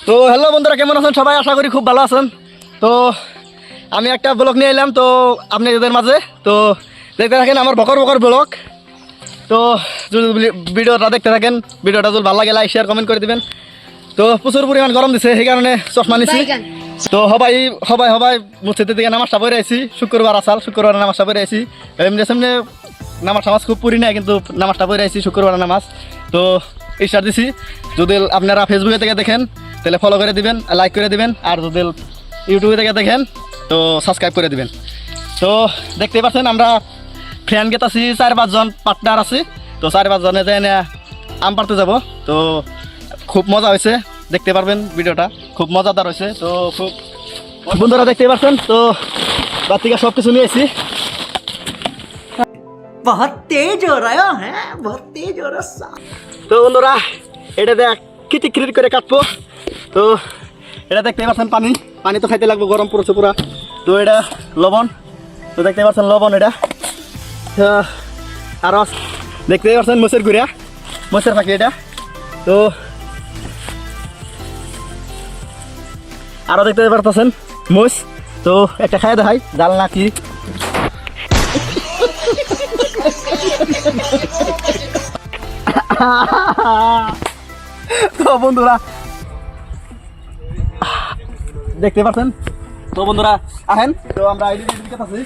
তো হ্যালো বন্ধুরা, কেমন আছেন সবাই? আশা করি খুব ভালো আছেন। তো আমি একটা ব্লগ নিয়ে এলাম তো আপনাদের মাঝে। তো দেখতে থাকেন আমার বকর বকর ব্লগ। তো যদি ভিডিওটা দেখতে থাকেন, ভিডিওটা যদি ভালো লাগে লাইক শেয়ার কমেন্ট করে দিবেন। তো প্রচুর পরিমাণ গরম দিছে, সেই কারণে চশমা নিছি। তো সবাই সবাই সবাই মসজিদের দিকে নামাজটা পড়ে আইছি। শুক্রবার আসাল, শুক্রবার নামাজটা পড়ে আইছি। এমনি সামনে নামাজ টামাজ খুব পড়ি নাই, কিন্তু নামাজটা পড়ে আইছি শুক্রবার নামাজ। তো স্টার্ট দিছি। যদি আপনারা ফেসবুকে থেকে দেখেন তাহলে ফলো করে দিবেন, লাইক করে দিবেন। আর যদি ইউটিউবে থেকে দেখেন তো সাবস্ক্রাইব করে দিবেন। তো দেখতেই পাচ্ছেন আমরা ফ্রেন্ড গেট আছি, 4-5 জন পার্টনার আছি। তো 4-5 জনে যাই না আম পাড়তে যাব। তো খুব মজা হয়েছে, দেখতে পারবেন ভিডিওটা, খুব মজাদার হয়েছে। তো খুব বন্ধুরা দেখতেই পাচ্ছেন। তো বাদ থেকে সব কিছু নিয়ে এসেছি। बहुत तेज हो रहा है बहुत तेज हो रहा है। তো বন্ধুরা এটা দেখ খিটিখিট করে কাটবো। তো এটা দেখতে পাচ্ছেন পানি, পানি তো খাইতে লাগবে, গরম পড়ছে পুরা। তো এটা লবণ, তো দেখতে পাচ্ছেন লবণ এটা। আর দেখতে পাচ্ছেন মোষের গুড়া, মোষের ফাঁকি এটা। তো আরও দেখতে পারতেছেন মোষ। তো একটা খাই দেখাই জাল নাকি। তো বন্ধুরা দেখতে পাচ্ছেন। তো বন্ধুরা আহেন, তো আমরা আছি।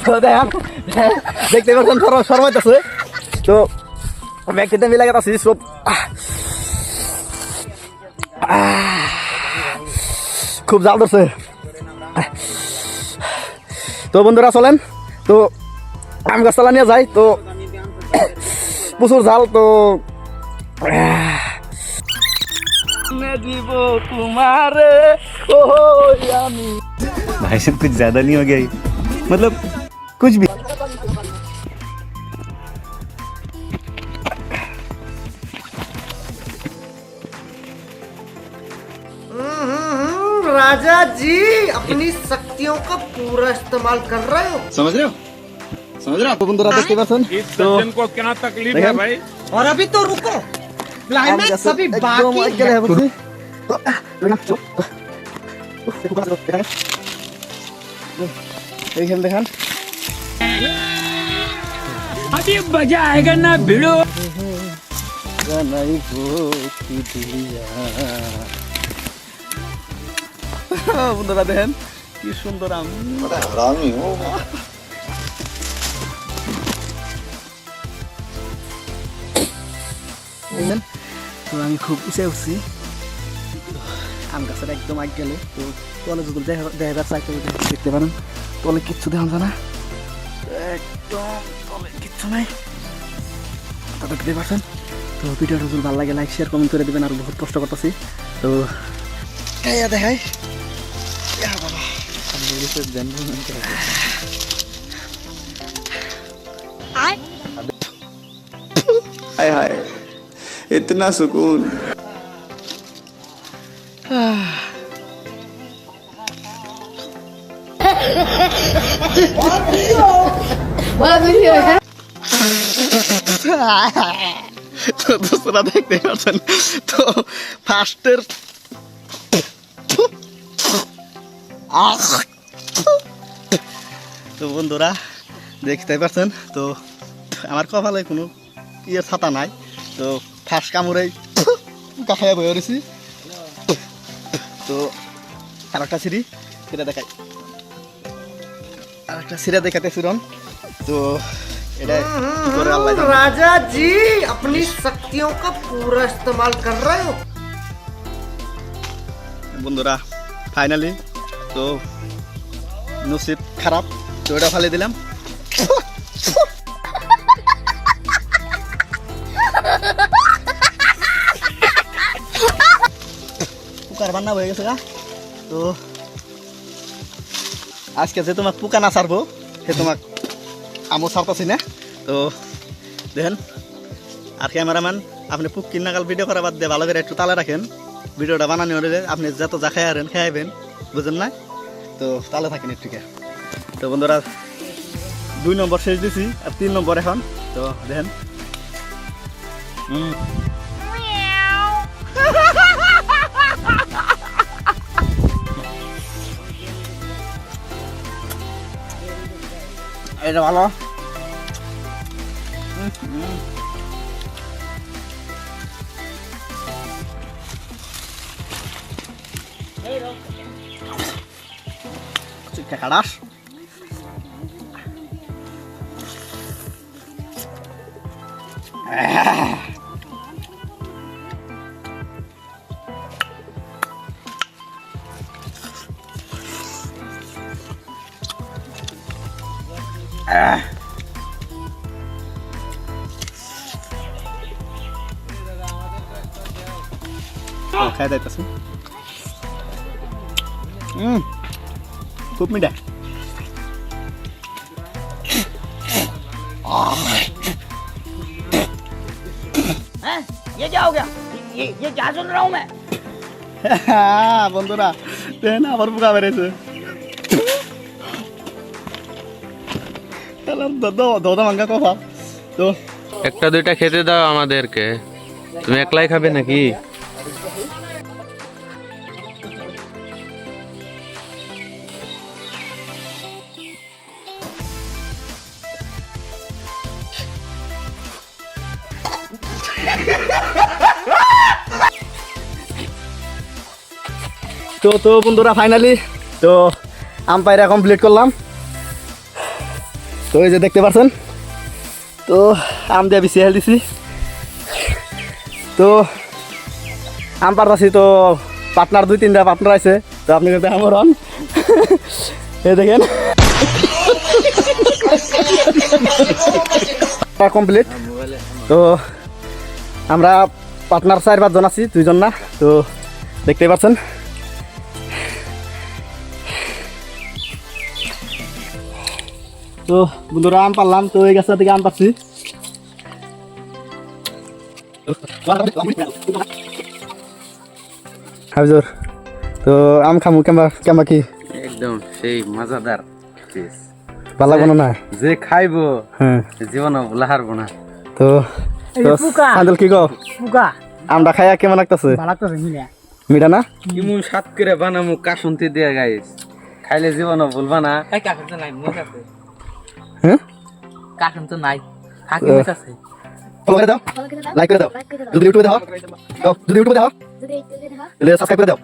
তো দেখতে পাচ্ছেন শরমাইত আছে। তো ব্যাগটিতে মিলে গেছে সব। খুব জাল ধরছে। তো বন্ধুরা চলেন, তো আম গাছতলা নিয়ে যাই। তো প্রচুর জাল। তো দিব তোমারে ও আমি। भाई साहब कुछ ज्यादा नहीं हो गया ये? मतलब कुछ भी। राजा जी अपनी शक्तियों का पूरा इस्तेमाल कर रहे हो, समझ रहे हो? तो बंधुरा देखते पाচ্ছেন। তো को क्या तकलीफ है भाई? और अभी तो रुको, क्लाइमैक्स अभी बाकी है। এইখানে দেখেন अभी मजा आएगा ना भिड़ो। বন্ধুরা দেখেন কি সুন্দর আম। তো আমি খুব উঁচে উঠছি আম গাছের একদম আগ গেলে। তো তলে যদি দেখাবার চাইতে দেখতে পারেন, তলে কিচ্ছু দেখা যায় না, একদম তলে কিচ্ছু নাই। তো দেখতে পাচ্ছেন। তো ভিডিওটা যদি ভালো লাগে লাইক শেয়ার কমেন্ট করে দেবেন। আর বহুত কষ্ট করতেছি। তো খাইয়া দেখাই বাবা। हाय हाय इतना सुकून। তো দোস্তরা দেখতে পাচ্ছেন। তো ফার্স্টের তো বন্ধুরা দেখতে পাচ্ছেন। তো আমার কপালে কোনো ইয়ের ছাতা নাই। তো ফার্স্ট কামড়েই কাখাইয়া বয়ে রয়েছি। তো আর একটা সিঁড়ি সেটা দেখাই, আর একটা সিঁড়া দেখাতেছি রন। তো এটা কি করে আল্লাহ জানে। राजा जी अपनी शक्तियों का पूरा इस्तेमाल कर रहे हो। বন্ধুরা ফাইনালি তো নসিব খারাপ, তো এটা ফালে দিলাম। পোকার বান্না হয়ে গেছে গা। তো আজকে যে তোমার পোকা না ছাড়বো সে তোমার আমও ছাড়তাছি না। তো দেখেন আর ক্যামেরাম্যান আপনি পুক কিনাকাল ভিডিও করা বাদ দিয়ে ভালো করে একটু তালে রাখেন। ভিডিওটা বানানো হলে আপনি যত যা খাইয়ারেন খাইবেন, বুঝেন না? তো তালে থাকেন একটু। তো বন্ধুরা 2 নম্বর শেষ দিছি, আর 3 নম্বর এখন। তো দেখেন তরকারিটা ভালো। চিকেন খাড়াস খাই যাইতেছে। খুব মিঠা। ये क्या हो गया? ये क्या सुन रहा हूँ मैं? বন্ধুরা দেখেন আবার পোকা বেড়েছে। দাদা মাঙ্গা কফা তো একটা দুইটা খেতে দাও আমাদেরকে, তুমি একলাই খাবে নাকি? তো তো বন্ধুরা ফাইনালি তো আম পায়রা কমপ্লিট করলাম। তো এই যে দেখতে পাচ্ছেন তো আম দিয়ে বেশি হেল দিছি। তো আম পারতাছি তো পার্টনার 2-3টা পার্টনার আছে। তো আপনি কিন্তু আমার হন এই দেখেন কমপ্লিট। তো আমরা পার্টনার 4-5 জন আছি, 2 জন না। তো দেখতেই পাচ্ছেন তো বন্ধুরা আম পারলাম। তো এই গাছটা থেকে আম পাচ্ছি। হাবিজুর তো আম খামু কেমবা কি একদম সেই মজাদার ভালো লাগবো না? যে খাইবো হ্যাঁ জীবন ভুলা হারবো না। তো সান্দল কি গো पुका আমটা খাইয়া কেমন লাগতেছে? बाला तो मिला মিঠা না? ইমু সাত করে বানামু কাশুনতে দিয়ে গাইস, খাইলে জীবন ভুলবা না। এই কাকুন তো নাই মুখ আছে হ্যাঁ কাকুন তো নাই কাকি মুখ আছে ফলো করে দাও, লাইক করে দাও, যদি ইউটিউবে দাও যদি ইউটিউবে দাও তাহলে সাবস্ক্রাইব করে দাও।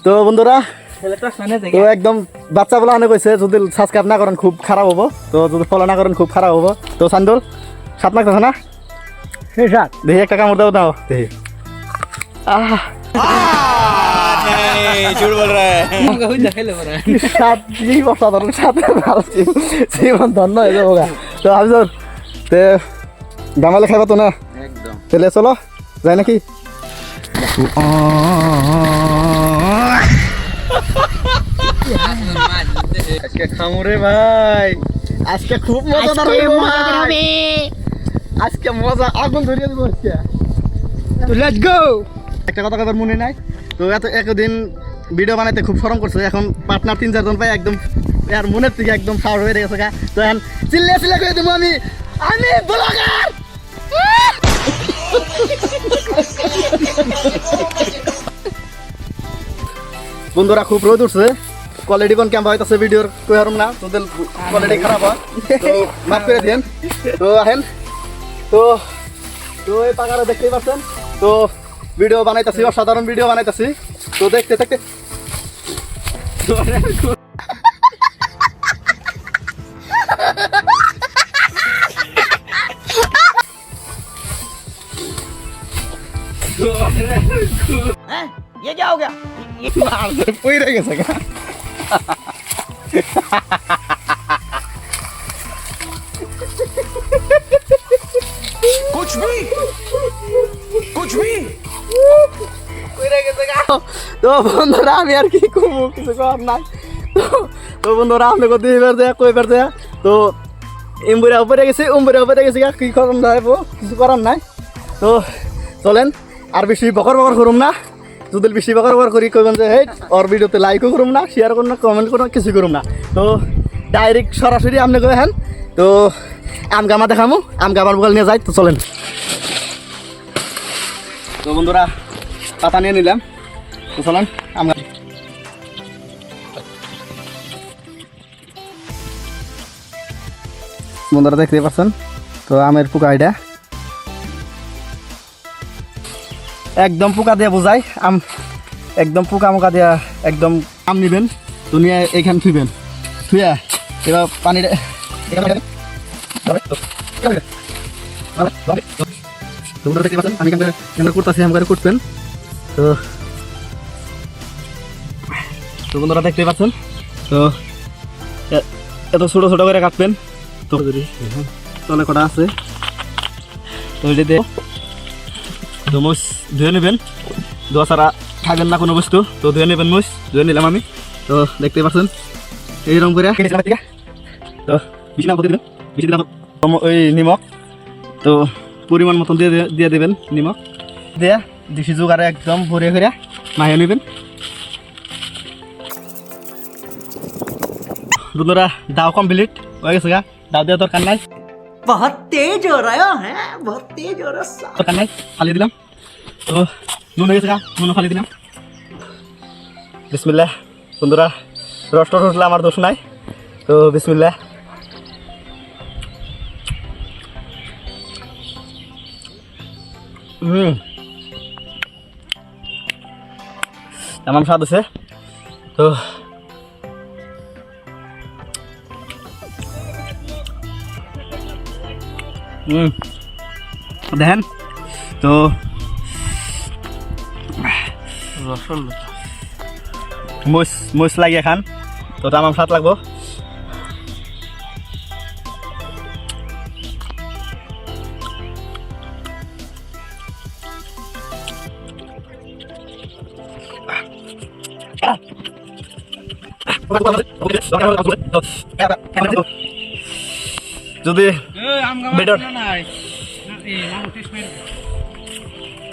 তো বন্ধুরা ছেলেটা শুনে তো দেখে একদম বাচ্চা বলে অনেক হয়েছে, যদি সাবস্ক্রাইব না করেন খুব খারাপ হবো। তো যদি ফলো না করেন খুব খারাপ হবো। তো সান্দুল সাত লাগতেছে না? শেষাত দেখি একটা কামড় দাও দাও দেখি। দেখাইলে বড় সাত কি অসাধারণ, সাথে ভালো জীবন ধন্য হয়ে যাবো গা। তো হাবিজুর তে গামালে খাইবা তো না? একদম তাহলে চলো যাই নাকি? আজকে খামুরে ভাই, আজকে খুব মজাদার হইবো ভাই। আজকে মজা আগুন ধরিয়ে দেবো আজকে। তো লেটস গো। একটা কথা কবার মনে নাই তো একদিন ভিডিও বানাইতে খুব শরম করছে। এখন পার্টনার 3-4 জন পাই একদম আর মনের থেকে একদম সাহস হয়ে গেছে গা। তো এখন চিল্লে করে দেবো আমি ব্লগার। বন্ধুরা খুব রোদ উঠছে, কোয়ালিটি কোন ক্যাম্প হইতাছে ভিডিওর কইরম না, তোদের কোয়ালিটি খারাপ হয় তো মাফ করে দেন। তো আহেন তো তো এই পাকারা দেখতেই পাচ্ছেন। তো ভিডিও বানাইতাছি, অসাধারণ ভিডিও বানাইতাছি। তো দেখতে দেখতে हैं ये क्या हो गया? পইরা গেছে গা। তো বন্ধুরা আমি আর কি করবো, কিছু করার নাই। তো বন্ধুরা আপনি কত কইবার দেয়া তো ইম্বুরা উপরে গেছে কি করার যাইবো, কিছু করার নাই। তো চলেন আর বেশি বকর করুম না। যদি বেশি বকর করি কইবেন যে হেই ওর ভিডিওতে লাইকও করুম না, শেয়ার করুম না, কমেন্ট করুম না, কিছু করুম না। তো ডাইরেক্ট সরাসরি আপনি কই হ্যান তো আম গামা দেখামু, আম গামার বগল নিয়ে যাই। তো চলেন। তো বন্ধুরা পাতা নিয়ে নিলাম, তো চলেন আম বন্ধুরা দেখতে পাচ্ছেন, তো আমের পোকা এটা একদম পোকা দিয়ে বোঝাই আম, একদম পোকা মোকা দিয়া একদম আম নিবেন, তো নিয়ে এইখানে থুইবেন, থুইয়া এবার পানিটা তো বন্ধুরা দেখতে পাচ্ছেন আমি এখানে করতেছি, আমি করবেন। তো তো বন্ধুরা দেখতে পাচ্ছেন, তো এত ছোটো ছোটো করে কাটবেন, তো তলে কটা আছে, তো এটা দিয়ে তো মুস ধুয়ে নেবেন, ধোয়া ছাড়া খাবেন না কোনো বস্তু, তো ধুয়ে নেবেন, মুস ধুয়ে নিলাম আমি। তো দেখতে পাচ্ছেন এইরকম করে তো বেশি না দেবেন, বেশি দিলাম ওই নিমখ, তো পরিমাণ মতন দিয়ে দেবেন নিমখ দিয়ে দেশি জোগাড়ে একদম ভরে করে মাখিয়ে নেবেন। বন্ধুরা দাও কমপ্লিট হয়ে গেছে গা, দাও দেওয়া দরকার নাই, बहुत तेज हो रहा है, बहुत तेज हो रहा है। দরকার নাই, ফালিয়ে দিলাম। তো নুন হয়ে গেছে গা, নুন ফালিয়ে দিলাম। বিসমিল্লাহ বন্ধুরা, রস টস উঠলে আমার দোষ নাই, তো বিসমিল্লাহ। এমন স্বাদ আছে, তো দেখেন, তো মুস লাগিয়ে খান, তো আমার স্বাদ লাগবো। যদি ভিডিও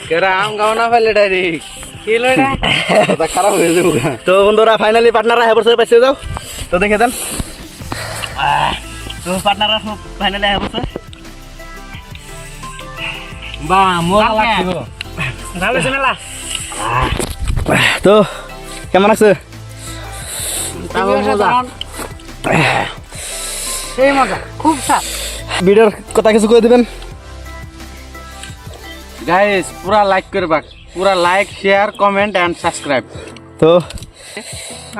কেরা আম গাও না ফেলে ডাইরেক্ট খারাপ হয়ে যাবো। তো বন্ধুরা ফাইনালি পার্টনাররা হ্যাঁ বসে পাইছে যাও, তো দেখে দেন, তো পার্টনাররা সব ফাইনালি হ্যাঁ বসে, বা মজা লাগছে, তো কেমন আছে? সেই মজা, খুব স্বাদ। ভিডিওর কথা কিছু কয়ে দেবেন? গাইস পুরা লাইক করবা, পুরা like share comment and subscribe. তো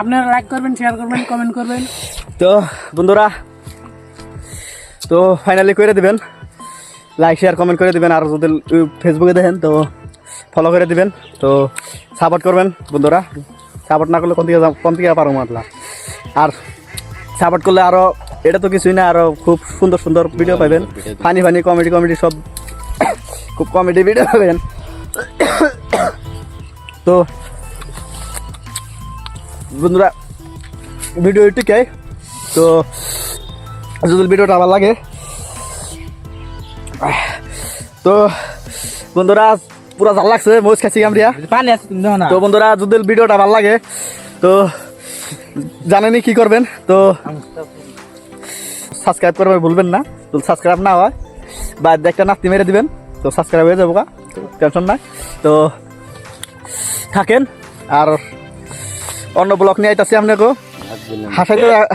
আপনারা লাইক করবেন, শেয়ার করবেন, কমেন্ট করবেন। তো বন্ধুরা, তো ফাইনালি করে দিবেন, লাইক শেয়ার কমেন্ট করে দিবেন, আর যদি ফেসবুকে দেখেন তো ফলো করে দিবেন, তো সাপোর্ট করবেন বন্ধুরা। সাপোর্ট না করলে কোন থেকে পারো মাতলা, আর সাপোর্ট করলে আরও, এটা তো কিছুই না, আরও খুব সুন্দর সুন্দর ভিডিও পাবেন, ফানি ফানি কমেডি সব খুব কমেডি ভিডিও পাবেন। তো বন্ধুরা ভিডিও এটুকুই, তো যদি ভিডিওটা ভালো লাগে, তো বন্ধুরা পুরা ভাল লাগছে, মজ খাচ্ছি আমরা পানি আছে তুমি দাও না। তো বন্ধুরা যদি ভিডিওটা ভালো লাগে, তো জানেনই কি করবেন, তো সাবস্ক্রাইব করবেন ভুলবেন না, তো সাবস্ক্রাইব না হয় বা একটা নাতি মেরে দিবেন, তো সাবস্ক্রাইব হয়ে যাবো, টেনশন নাই। তো থাকেন, আর অন্য ব্লগ নিয়ে আইতাছি আপনাকে,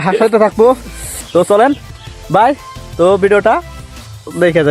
হাসাইতে থাকবো। তো চলেন বাই, তো ভিডিওটা দেখে যান।